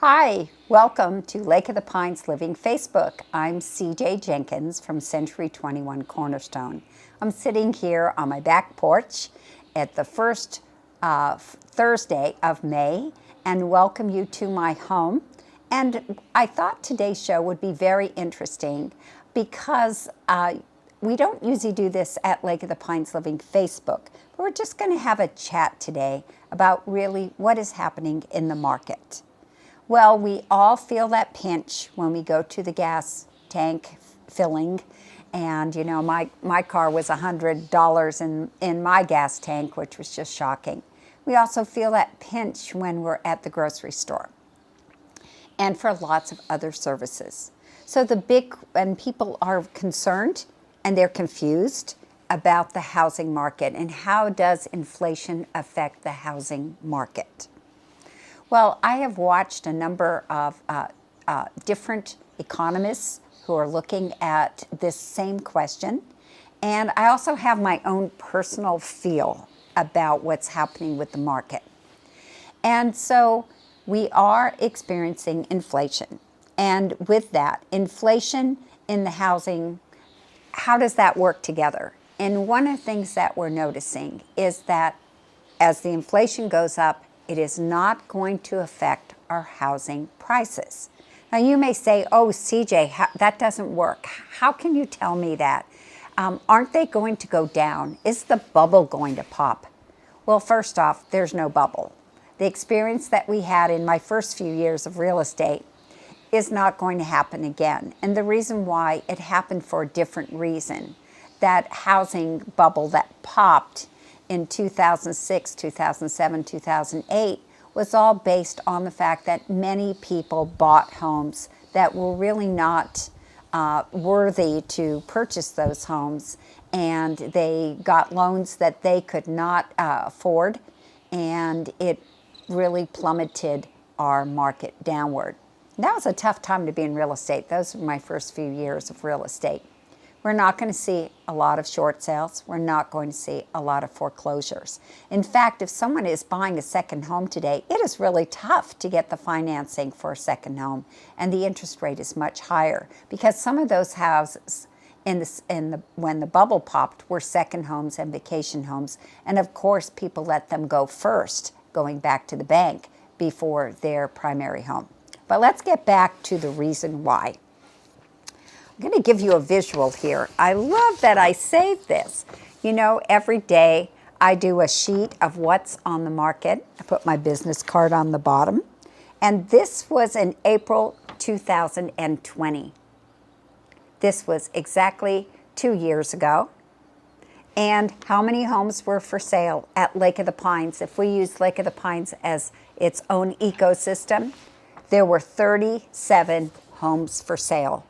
Hi, welcome to Lake of the Pines Living Facebook. I'm CJ Jenkins from Century 21 Cornerstone. I'm sitting here on my back porch at the first Thursday of May and welcome you to my home. And I thought today's show would be very interesting because we don't usually do this at Lake of the Pines Living Facebook, but we're just going to have a chat today about really what is happening in the market. Well, we all feel that pinch when we go to the gas tank filling. And, you know, my car was $100 in my gas tank, which was just shocking. We also feel that pinch when we're at the grocery store and for lots of other services. So and people are concerned and they're confused about the housing market and how does inflation affect the housing market. Well, I have watched a number of different economists who are looking at this same question. And I also have my own personal feel about what's happening with the market. And so we are experiencing inflation. And with that, inflation in the housing, how does that work together? And one of the things that we're noticing is that as the inflation goes up, it is not going to affect our housing prices. Now you may say, oh, CJ, that doesn't work. How can you tell me that? Aren't they going to go down? Is the bubble going to pop? Well, first off, there's no bubble. The experience that we had in my first few years of real estate is not going to happen again. And the reason why, it happened for a different reason. That housing bubble that popped in 2006, 2007, 2008 was all based on the fact that many people bought homes that were really not worthy to purchase those homes, and they got loans that they could not afford, and it really plummeted our market downward. That was a tough time to be in real estate. Those were my first few years of real estate. We're not going to see a lot of short sales. We're not going to see a lot of foreclosures. In fact, if someone is buying a second home today, it is really tough to get the financing for a second home, and the interest rate is much higher because some of those houses when the bubble popped were second homes and vacation homes, and of course people let them go first, going back to the bank before their primary home. But let's get back to the reason why. I'm going to give you a visual here. I love that I saved this. You know, every day I do a sheet of what's on the market. I put my business card on the bottom. And this was in April 2020. This was exactly 2 years ago. And how many homes were for sale at Lake of the Pines? If we use Lake of the Pines as its own ecosystem, there were 37 homes for sale.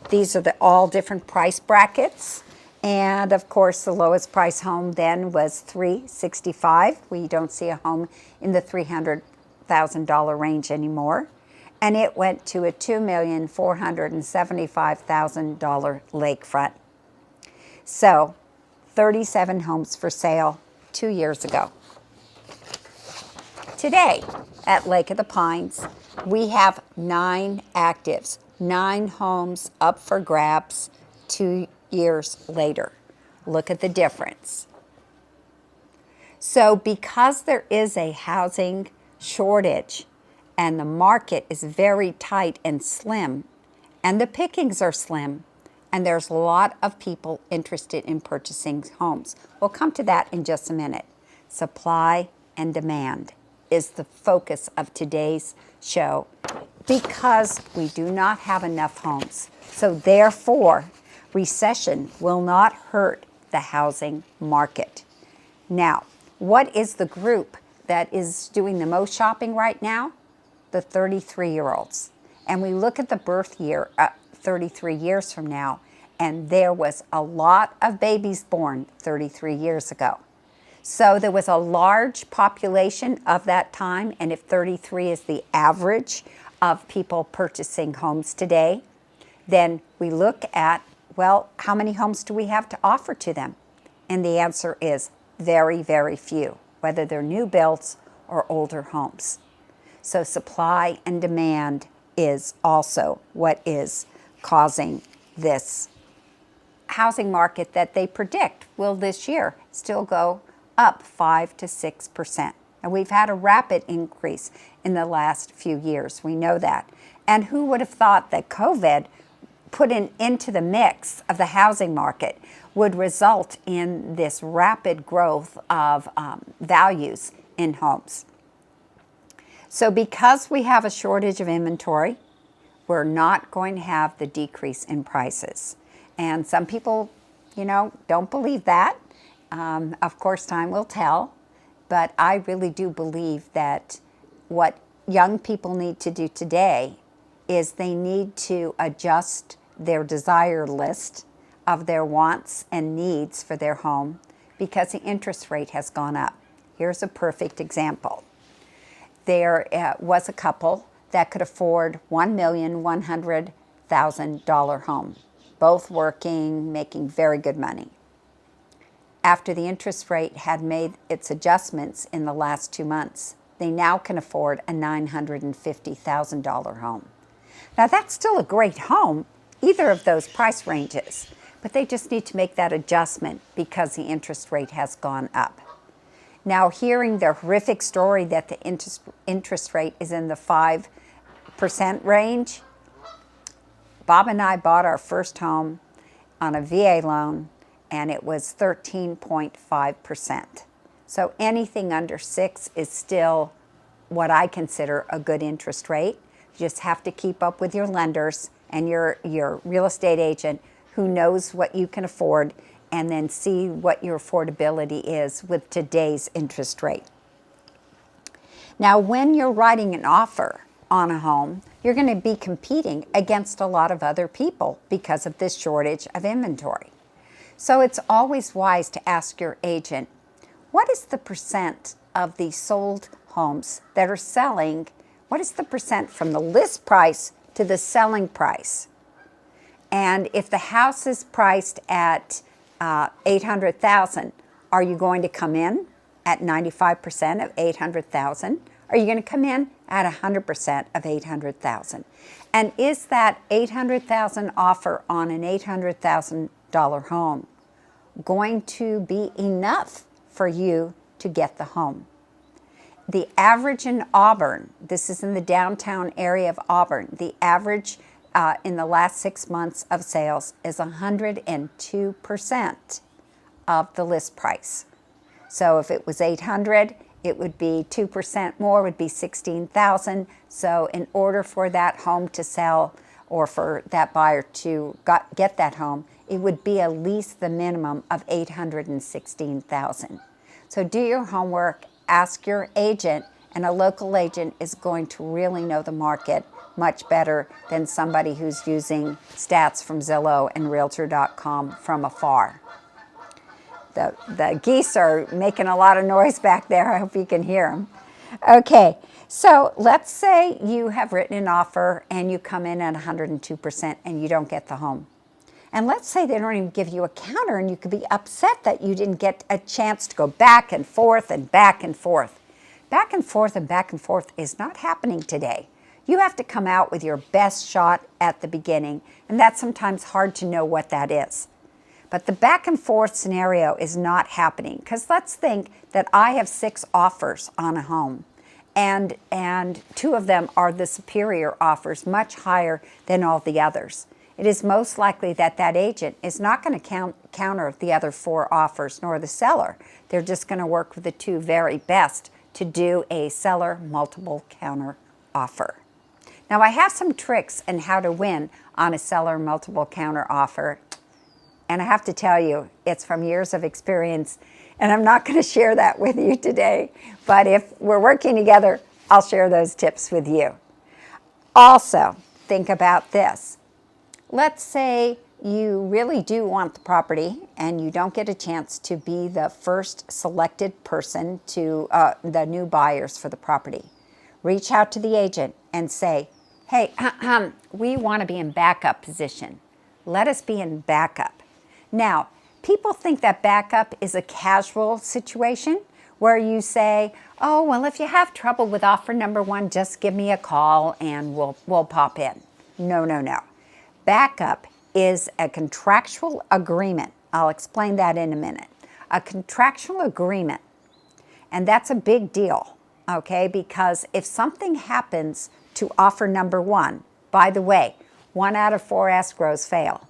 These are all different price brackets. And of course, the lowest price home then was $365,000. We don't see a home in the $300,000 range anymore. And it went to a $2,475,000 lakefront. So 37 homes for sale 2 years ago. Today at Lake of the Pines, we have 9 actives. 9 homes up for grabs 2 years later. Look at the difference. So because there is a housing shortage and the market is very tight and slim, and the pickings are slim, and there's a lot of people interested in purchasing homes. We'll come to that in just a minute. Supply and demand is the focus of today's show, because we do not have enough homes. So therefore, recession will not hurt the housing market. Now, what is the group that is doing the most shopping right now? The 33-year-olds. And we look at the birth year 33 years from now, and there was a lot of babies born 33 years ago. So there was a large population of that time, and if 33 is the average of people purchasing homes today, then we look at, well, how many homes do we have to offer to them? And the answer is very, very few, whether they're new builds or older homes. So supply and demand is also what is causing this housing market that they predict will this year still go up 5 to 6%. And we've had a rapid increase in the last few years. We know that. And who would have thought that COVID put into the mix of the housing market would result in this rapid growth of values in homes? So because we have a shortage of inventory, we're not going to have the decrease in prices. And some people, don't believe that. Of course, time will tell. But I really do believe that what young people need to do today is they need to adjust their desire list of their wants and needs for their home because the interest rate has gone up. Here's a perfect example. There was a couple that could afford $1,100,000 home, both working, making very good money. After the interest rate had made its adjustments in the last 2 months, they now can afford a $950,000 home. Now that's still a great home, either of those price ranges, but they just need to make that adjustment because the interest rate has gone up. Now, hearing the horrific story that the interest rate is in the 5% range, Bob and I bought our first home on a VA loan, and it was 13.5%. So anything under 6 is still what I consider a good interest rate. You just have to keep up with your lenders and your real estate agent who knows what you can afford, and then see what your affordability is with today's interest rate. Now, when you're writing an offer on a home, you're going to be competing against a lot of other people because of this shortage of inventory. So it's always wise to ask your agent, what is the percent of the sold homes that are selling? What is the percent from the list price to the selling price? And if the house is priced at $800,000, are you going to come in at 95% of $800,000? Are you going to come in at 100% of $800,000? And is that $800,000 offer on an $800,000 home going to be enough for you to get the home? The average in Auburn, this is in the downtown area of Auburn, the average in the last 6 months of sales is 102% of the list price. So if it was 800, it would be 2% more, would be 16,000. So in order for that home to sell or for that buyer to get that home, it would be at least the minimum of 816,000. So do your homework, ask your agent, and a local agent is going to really know the market much better than somebody who's using stats from Zillow and Realtor.com from afar. The geese are making a lot of noise back there. I hope you can hear them. Okay, so let's say you have written an offer and you come in at 102% and you don't get the home. And let's say they don't even give you a counter, and you could be upset that you didn't get a chance to go back and forth and back and forth. Back and forth and back and forth is not happening today. You have to come out with your best shot at the beginning, and that's sometimes hard to know what that is. But the back and forth scenario is not happening, because let's think that I have 6 offers on a home, and 2 of them are the superior offers, much higher than all the others. It is most likely that that agent is not going to counter the other 4 offers, nor the seller. They're just going to work with the 2 very best to do a seller multiple counter offer. Now, I have some tricks on how to win on a seller multiple counter offer, and I have to tell you, it's from years of experience, and I'm not going to share that with you today, but if we're working together, I'll share those tips with you. Also, think about this. Let's say you really do want the property and you don't get a chance to be the first selected person to the new buyers for the property. Reach out to the agent and say, hey, we want to be in backup position. Let us be in backup. Now, people think that backup is a casual situation where you say, oh, well, if you have trouble with offer number one, just give me a call and we'll pop in. No, no, no. Backup is a contractual agreement. I'll explain that in a minute. A contractual agreement. And that's a big deal, okay? Because if something happens to offer number one, by the way, 1 out of 4 escrows fail.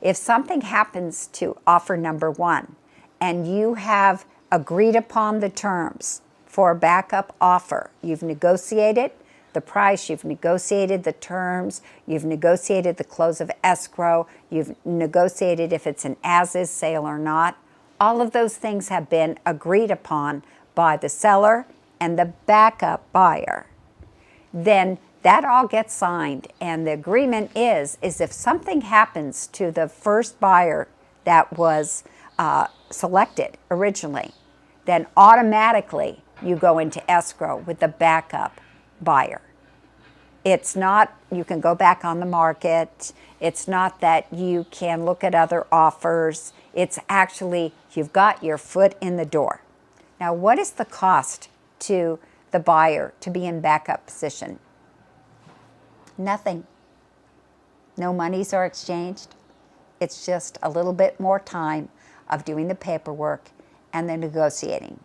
If something happens to offer number one and you have agreed upon the terms for a backup offer, you've negotiated the price, you've negotiated the terms, you've negotiated the close of escrow, you've negotiated if it's an as-is sale or not, all of those things have been agreed upon by the seller and the backup buyer. Then that all gets signed, and the agreement is if something happens to the first buyer that was selected originally, then automatically you go into escrow with the backup buyer. It's not you can go back on the market. It's not that you can look at other offers. It's actually you've got your foot in the door. Now, what is the cost to the buyer to be in backup position? Nothing. No monies are exchanged. It's just a little bit more time of doing the paperwork and the negotiating.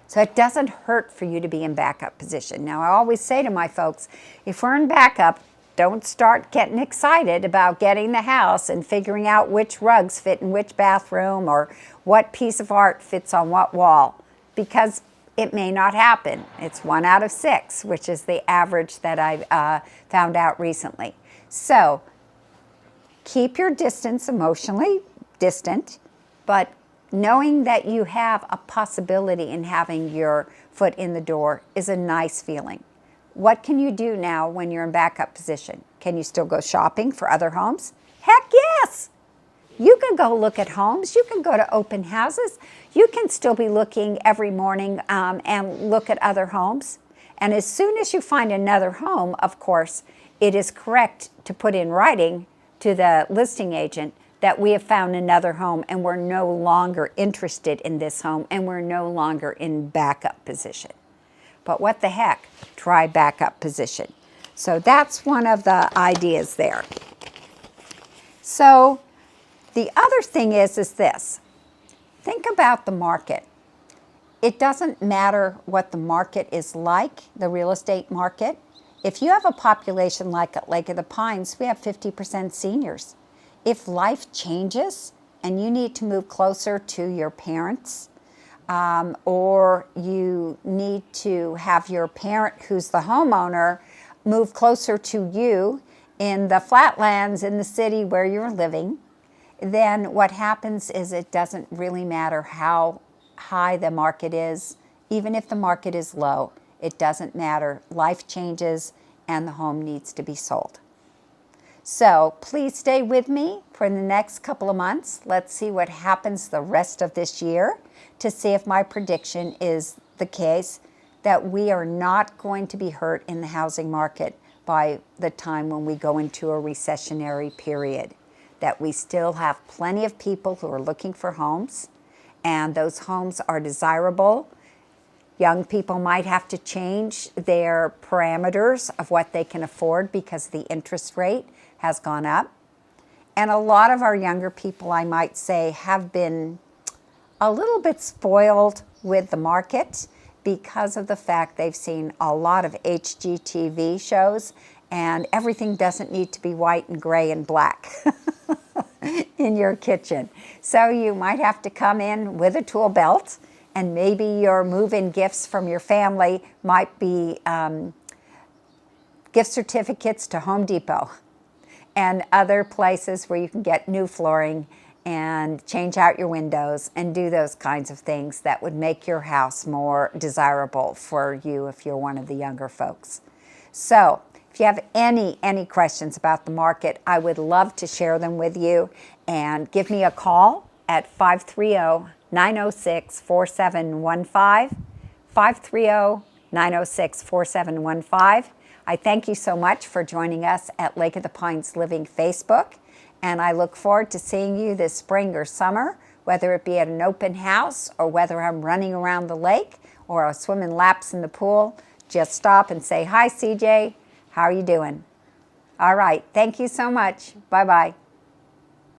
So it doesn't hurt for you to be in backup position. Now, I always say to my folks, if we're in backup, don't start getting excited about getting the house and figuring out which rugs fit in which bathroom or what piece of art fits on what wall, because it may not happen. It's 1 out of 6, which is the average that I've found out recently. So keep your distance, emotionally distant, but knowing that you have a possibility in having your foot in the door is a nice feeling. What can you do now when you're in backup position? Can you still go shopping for other homes? Heck yes! You can go look at homes. You can go to open houses. You can still be looking every morning and look at other homes. And as soon as you find another home, of course, it is correct to put in writing to the listing agent that we have found another home and we're no longer interested in this home and we're no longer in backup position. But what the heck? Try backup position. So that's one of the ideas there. So the other thing is this. Think about the market. It doesn't matter what the market is like, the real estate market. If you have a population like at Lake of the Pines, we have 50% seniors. If life changes and you need to move closer to your parents, or you need to have your parent who's the homeowner move closer to you in the flatlands in the city where you're living, then what happens is it doesn't really matter how high the market is. Even if the market is low, it doesn't matter. Life changes and the home needs to be sold. So please stay with me for the next couple of months. Let's see what happens the rest of this year to see if my prediction is the case, that we are not going to be hurt in the housing market by the time when we go into a recessionary period, that we still have plenty of people who are looking for homes, and those homes are desirable. Young people might have to change their parameters of what they can afford because the interest rate has gone up. And a lot of our younger people, I might say, have been a little bit spoiled with the market because of the fact they've seen a lot of HGTV shows, and everything doesn't need to be white and gray and black in your kitchen. So you might have to come in with a tool belt, and maybe your move-in gifts from your family might be gift certificates to Home Depot and other places where you can get new flooring and change out your windows and do those kinds of things that would make your house more desirable for you if you're one of the younger folks. So if you have any questions about the market, I would love to share them with you, and give me a call at 530-906-4715, 530-906-4715. I thank you so much for joining us at Lake of the Pines Living Facebook, and I look forward to seeing you this spring or summer, whether it be at an open house or whether I'm running around the lake. or are swimming laps in the pool, just stop and say, "Hi, CJ, how are you doing?" All right, thank you so much. Bye-bye.